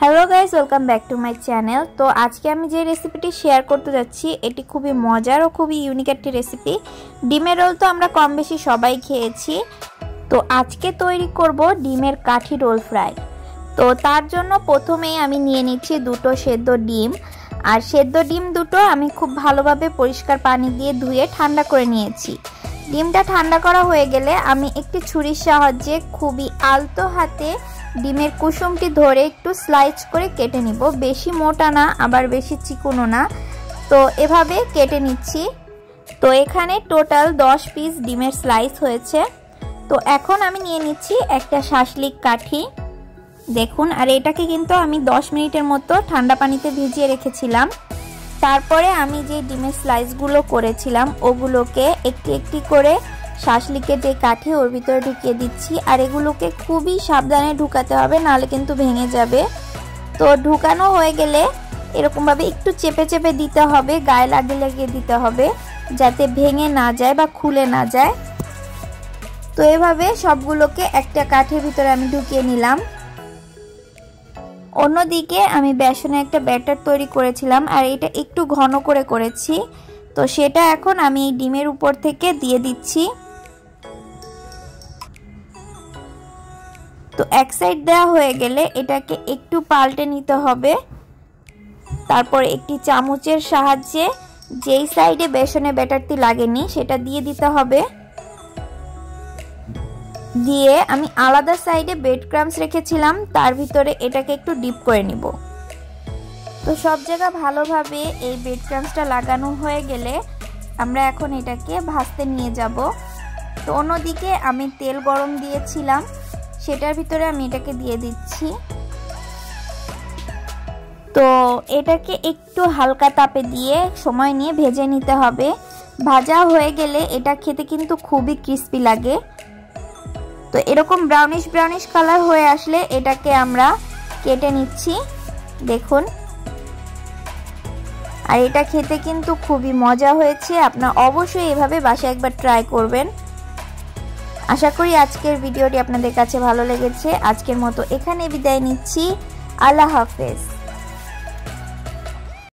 Hello guys, welcome back to my channel. तो आज के আমি যে রেসিপিটি শেয়ার করতে যাচ্ছি এটি খুবই মজার ও খুবই ইউনিক একটি রেসিপি। ডিমের রোল তো আমরা কম বেশি সবাই খেয়েছি। তো আজকে তৈরি করব ডিমের কাঠি রোল ফ্রাই। তো তার জন্য প্রথমেই আমি নিয়ে নিচ্ছি দুটো সেদ্ধ ডিম। আর সেদ্ধ ডিম দুটো আমি খুব ভালোভাবে পরিষ্কার পানি দিয়ে ধুয়ে ঠান্ডা করে নিয়েছি। ডিমটা ঠান্ডা করা হয়ে গেলে আমি একটি ছুরির সাহায্যে খুবই আলতো হাতে ডিমের কুসুমটি ধরে একটু স্লাইস করে কেটে নিব। বেশি মোটা না আবার বেশি চিকনও না, তো এভাবে কেটে নিচ্ছি। তো এখানে টোটাল 10 পিস ডিমের স্লাইস হয়েছে। তো এখন আমি নিয়ে নিচ্ছি একটা শাসলিক কাঠি, দেখুন। আর এটাকে কিন্তু আমি 10 মিনিটের মতো ঠান্ডা পানিতে ভিজিয়ে রেখেছিলাম। তারপরে আমি যে ডিমের স্লাইসগুলো করেছিলাম ওগুলোকে একটি একটি করে শাসলিকের যে কাঠি ওর ভিতরে ঢুকিয়ে দিচ্ছি। আর এগুলোকে খুবই সাবধানে ঢুকাতে হবে, নাহলে কিন্তু ভেঙে যাবে। তো ঢুকানো হয়ে গেলে এরকমভাবে একটু চেপে চেপে দিতে হবে, গায়ে লাগিয়ে লাগিয়ে দিতে হবে যাতে ভেঙে না যায় বা খুলে না যায়। তো এভাবে সবগুলোকে একটা কাঠির ভিতরে আমি ঢুকিয়ে নিলাম। অন্যদিকে আমি বেসনে একটা ব্যাটার তৈরি করেছিলাম, আর এটা একটু ঘন করে করেছি। তো সেটা এখন আমি এই ডিমের উপর থেকে দিয়ে দিচ্ছি। তো এক সাইড দেওয়া হয়ে গেলে এটাকে একটু পাল্টে নিতে হবে। তারপর একটি চামচের সাহায্যে যেই সাইডে বেসনে ব্যাটারটি লাগেনি সেটা দিয়ে দিতে হবে। দিয়ে আমি আলাদা সাইডে ব্রেড ক্রাম্বস রেখেছিলাম, তার ভিতরে এটাকে একটু ডিপ করে নিব। তো সব জায়গা ভালোভাবে এই ব্রেড ক্রাম্বসটা লাগানো হয়ে গেলে আমরা এখন এটাকে ভাজতে নিয়ে যাব। তো অন্যদিকে আমি তেল গরম দিয়েছিলাম, সেটার ভিতরে আমি এটাকে দিয়ে দিচ্ছি। তো এটাকে একটু হালকা তাপে দিয়ে সময় নিয়ে ভেজে নিতে হবে। ভাজা হয়ে গেলে এটা খেতে কিন্তু খুবই ক্রিস্পি লাগে। তো এরকম ব্রাউনিশ ব্রাউনিশ কালার হয়ে আসলে এটাকে আমরা কেটে নিচ্ছি, দেখুন। আর এটা খেতে কিন্তু খুবই মজা হয়েছে। আপনারা অবশ্যই এভাবে বাসায় একবার ট্রাই করবেন। আশা করি আজকের ভিডিওটি আপনাদের কাছে ভালো লেগেছে। আজকের মতো এখানে বিদায় নিচ্ছি। আল্লাহ হাফেজ।